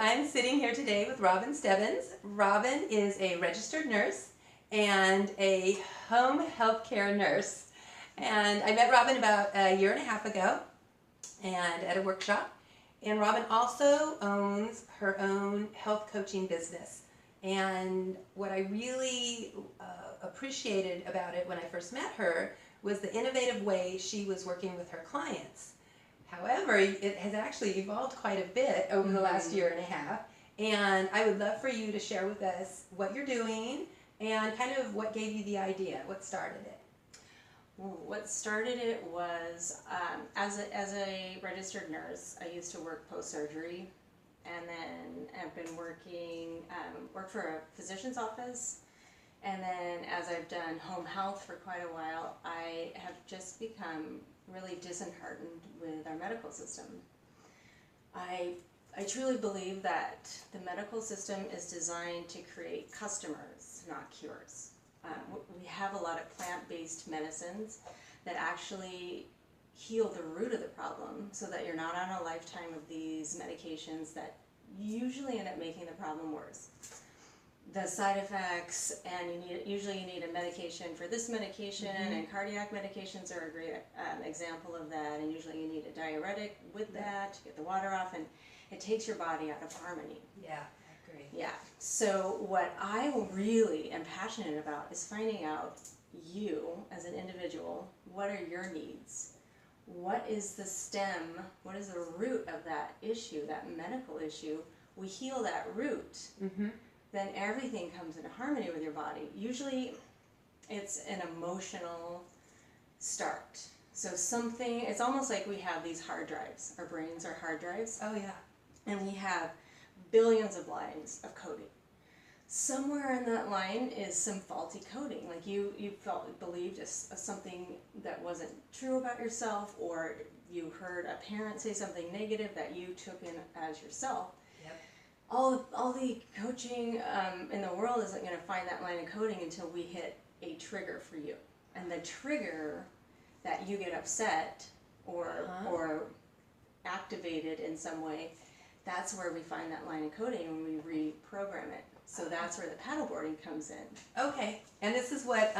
I'm sitting here today with Robin Stebbins. Robin is a registered nurse and a home health care nurse. And I met Robin about a year and a half ago and at a workshop. And Robin also owns her own health coaching business. And what I really appreciated about it when I first met her was the innovative way she was working with her clients. However, it has actually evolved quite a bit over the last year and a half, and I would love for you to share with us what you're doing and kind of what gave you the idea, what started it. Well, what started it was as a registered nurse, I used to work post-surgery, and then I've been worked for a physician's office, and then as I've done home health for quite a while, I have just become really disheartened with our medical system. I truly believe that the medical system is designed to create customers, not cures. We have a lot of plant-based medicines that actually heal the root of the problem so that you're not on a lifetime of these medications that usually end up making the problem worse. The side effects, and usually you need a medication for this medication, and cardiac medications are a great example of that, and usually you need a diuretic with that to get the water off, and it takes your body out of harmony. Yeah, I agree. Yeah, so what I really am passionate about is finding out you as an individual, what are your needs? What is the stem, what is the root of that issue, that medical issue? We heal that root. Then everything comes into harmony with your body. Usually it's an emotional start. So it's almost like we have these hard drives. Our brains are hard drives. Oh yeah. And we have billions of lines of coding. Somewhere in that line is some faulty coding. Like you believed something that wasn't true about yourself, or you heard a parent say something negative that you took in as yourself. All the coaching in the world isn't going to find that line of coding until we hit a trigger for you. And the trigger that you get upset or activated in some way, that's where we find that line of coding when we reprogram it. So that's where the paddleboarding comes in. Okay, and this is what,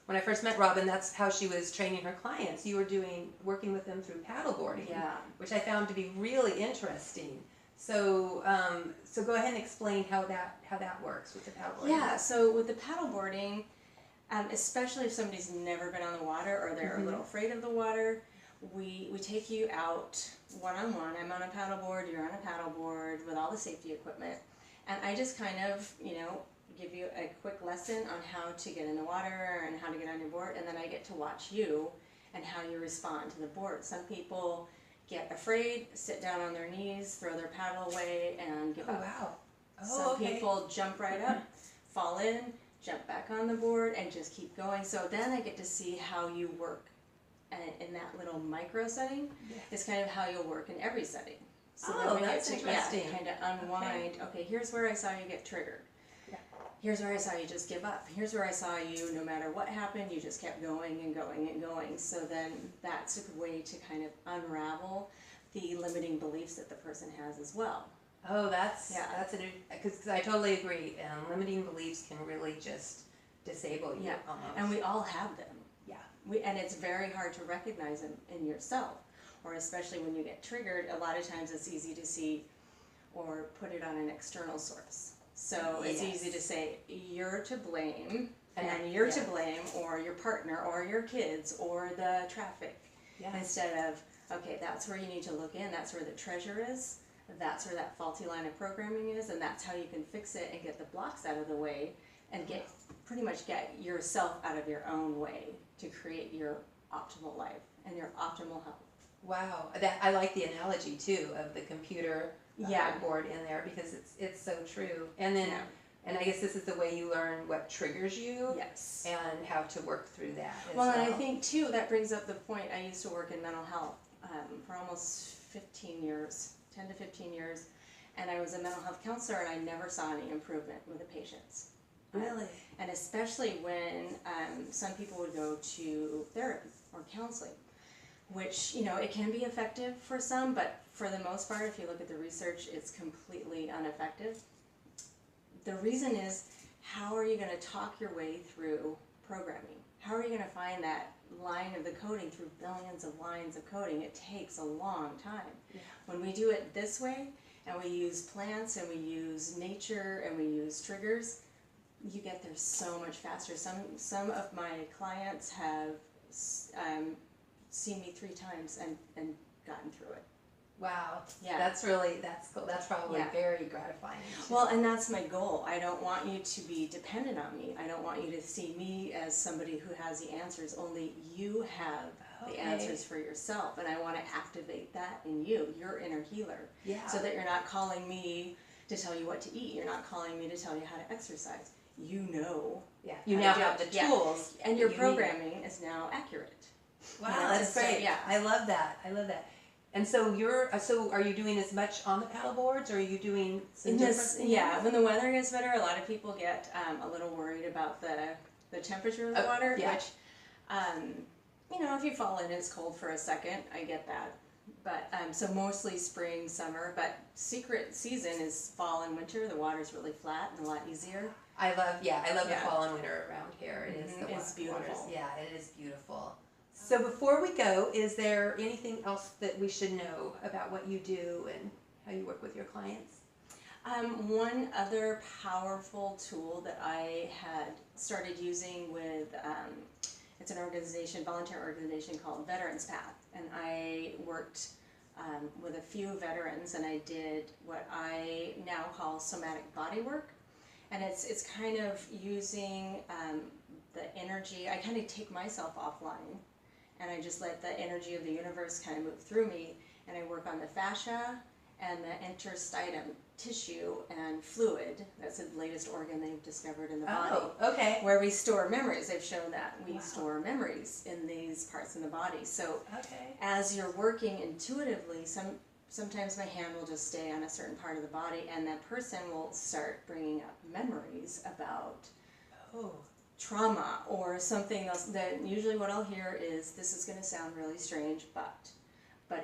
when I first met Robin, that's how she was training her clients. You were working with them through paddleboarding, which I found to be really interesting. So, so go ahead and explain how that works with the paddleboarding. Yeah, so with the paddleboarding, especially if somebody's never been on the water or they're a little afraid of the water, we take you out one-on-one. I'm on a paddleboard, you're on a paddleboard with all the safety equipment, and I just kind of, give you a quick lesson on how to get in the water and how to get on your board, and then I get to watch you and how you respond to the board. Some people get afraid, sit down on their knees, throw their paddle away, and give up. Wow. Some people jump right up, fall in, jump back on the board, and just keep going. So then I get to see how you work in that little micro setting. It's kind of how you'll work in every setting. So then we that's get to interesting. kind of unwind. Okay, here's where I saw you get triggered. Here's where I saw you just give up. Here's where I saw you, no matter what happened, you just kept going and going and going. So then that's a way to kind of unravel the limiting beliefs that the person has as well. Oh, because I totally agree. Limiting beliefs can really just disable you almost. And we all have them. Yeah. And it's very hard to recognize them in yourself, or especially when you get triggered. A lot of times it's easy to see or put it on an external source. So it's easy to say, you're to blame, and you're to blame, or your partner, or your kids, or the traffic. Instead of, okay, that's where you need to look in, that's where the treasure is, that's where that faulty line of programming is, and that's how you can fix it and get the blocks out of the way, and pretty much get yourself out of your own way to create your optimal life and your optimal health. Wow, I like the analogy too of the computer board in there, because it's so true. And then, and I guess this is the way you learn what triggers you, and how to work through that. Well, and I think too that brings up the point. I used to work in mental health for almost 15 years, 10 to 15 years, and I was a mental health counselor, and I never saw any improvement with the patients. Really? And especially when some people would go to therapy or counseling. which, you know, it can be effective for some, but for the most part, if you look at the research, it's completely ineffective. The reason is, how are you going to talk your way through programming? How are you going to find that line of the coding through billions of lines of coding? It takes a long time. Yeah. When we do it this way, and we use plants, and we use nature, and we use triggers, you get there so much faster. Some of my clients have seen me 3 times and gotten through it. Wow. Yeah. That's cool. That's probably very gratifying too. Well, and that's my goal. I don't want you to be dependent on me. I don't want you to see me as somebody who has the answers. Only you have the answers for yourself. And I want to activate that in you, your inner healer. Yeah. So that you're not calling me to tell you what to eat. You're not calling me to tell you how to exercise. You know. Yeah. You now have the tools. And your programming is now accurate. Wow, you know, that's great. Yeah. I love that. I love that. And so are you doing as much on the paddle boards, or are you doing some different things? Yeah, when the weather gets better, a lot of people get a little worried about the temperature of the water, yeah. which, you know, if you fall in, it's cold for a second, I get that. But, so mostly spring, summer, but secret season is fall and winter. The water's really flat and a lot easier. I love the fall and winter around here. It is It's beautiful. Yeah, it is beautiful. So before we go, is there anything else that we should know about what you do and how you work with your clients? One other powerful tool that I had started using with, it's an organization, volunteer organization called Veterans Path, and I worked with a few veterans, and I did what I now call somatic body work, and it's kind of using the energy. I kind of take myself offline, and I just let the energy of the universe kind of move through me, and I work on the fascia and the interstitium tissue and fluid. That's the latest organ they've discovered in the body. Oh, okay. Where we store memories. They've shown that we store memories in these parts of the body. So as you're working intuitively, sometimes my hand will just stay on a certain part of the body, and that person will start bringing up memories about trauma or something else. That usually what I'll hear is, this is going to sound really strange, but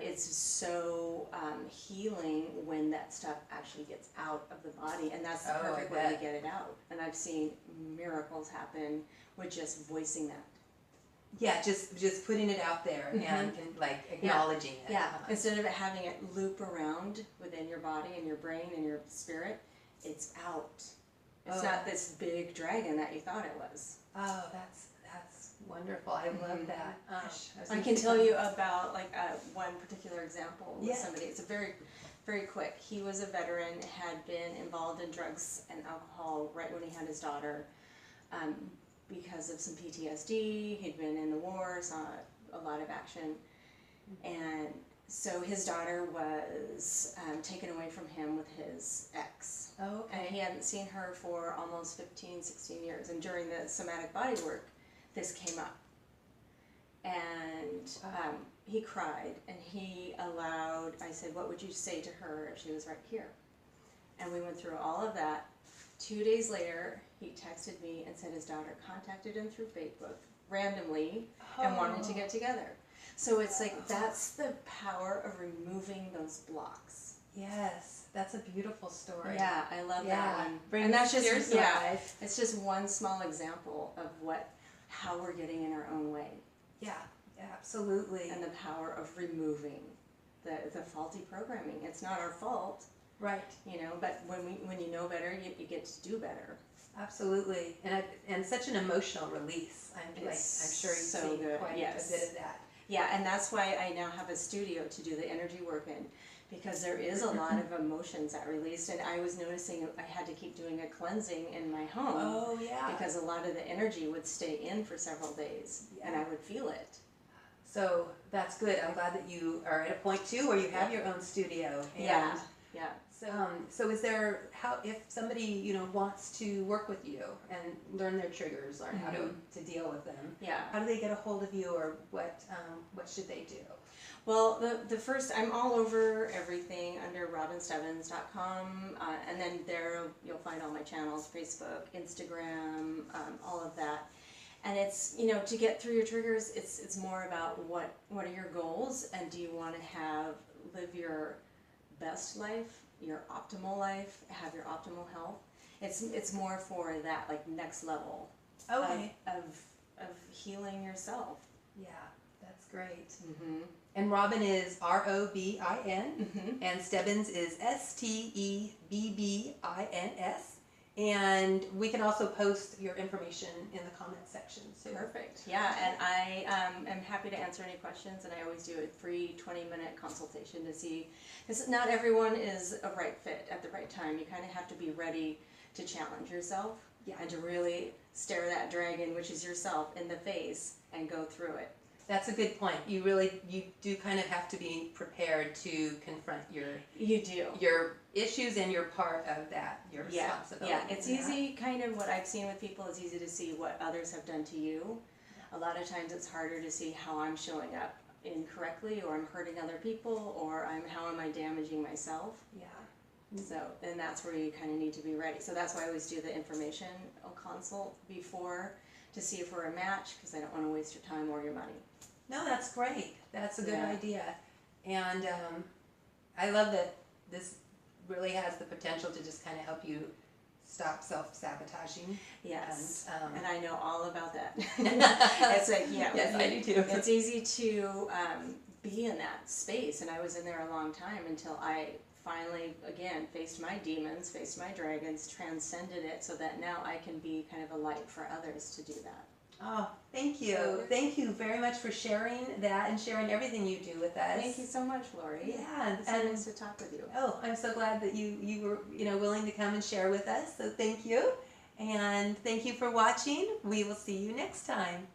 it's so healing when that stuff actually gets out of the body, and that's the perfect way to get it out. And I've seen miracles happen with just voicing that. Yeah, just putting it out there and like acknowledging it. Yeah, instead of having it loop around within your body and your brain and your spirit, it's out. It's not this big dragon that you thought it was. Oh, that's wonderful. I love that. I can tell you about like one particular example with somebody. It's a very, very quick. He was a veteran, had been involved in drugs and alcohol right when he had his daughter because of some PTSD. He'd been in the war, saw a lot of action, and so his daughter was taken away from him with his ex. Oh, okay. And he hadn't seen her for almost 15, 16 years. And during the somatic body work, this came up. And he cried, and he allowed, I said, what would you say to her if she was right here? And we went through all of that. 2 days later, he texted me and said his daughter contacted him through Facebook randomly and wanted to get together. So it's like, that's the power of removing those blocks. Yes, that's a beautiful story. Yeah, I love that one. And that's just it's just one small example of how we're getting in our own way. Yeah, absolutely. And the power of removing the faulty programming. It's not our fault. Right. You know, but when you know better, you get to do better. Absolutely. And such an emotional release. I'm sure you've seen quite a bit of that. Yeah, and that's why I now have a studio to do the energy work in, because there is a lot of emotions that released, and I was noticing I had to keep doing a cleansing in my home. Oh, yeah. Because a lot of the energy would stay in for several days, and I would feel it. So that's good. I'm glad that you are at a point too where you have your own studio. And yeah. So is there, if somebody wants to work with you and learn their triggers, learn how to deal with them, how do they get a hold of you, or what should they do? Well, the first, I'm all over everything under robinstebbins.com, and then there you'll find all my channels, Facebook, Instagram, all of that. And it's, to get through your triggers, it's more about what are your goals, and do you want to live your best life, your optimal life, have your optimal health. It's more for that, like, next level Okay. of healing yourself. Yeah, that's great. Mm-hmm. And Robin is Robin, Mm-hmm. and Stebbins is Stebbins. And we can also post your information in the comment section. So Perfect. Yeah, and I am happy to answer any questions, and I always do a free 20-minute consultation to see, because not everyone is a right fit at the right time. You kind of have to be ready to challenge yourself, Yeah. and to really stare that dragon, which is yourself, in the face and go through it. That's a good point. You do kind of have to be prepared to confront your issues and your part of that, your responsibility. Yeah, it's easy, kind of what I've seen with people, it's easy to see what others have done to you. A lot of times it's harder to see how I'm showing up incorrectly, or I'm hurting other people, or how am I damaging myself. Yeah. So, and that's where you kind of need to be ready. So that's why I always do the information consult before, to see if we're a match, because I don't want to waste your time or your money. No, that's great. That's a good Yeah. idea. And I love that this really has the potential to just kind of help you stop self-sabotaging. Yes, And, and I know all about that. It's like, yes, I do too. It's easy to be in that space, and I was in there a long time until I finally, again, faced my demons, faced my dragons, transcended it, so that now I can be kind of a light for others to do that. Oh, thank you. Thank you very much for sharing that and sharing everything you do with us. Thank you so much, Lori. Yeah, It's so nice to talk with you. Oh, I'm so glad that you were willing to come and share with us. So thank you, and thank you for watching. We will see you next time.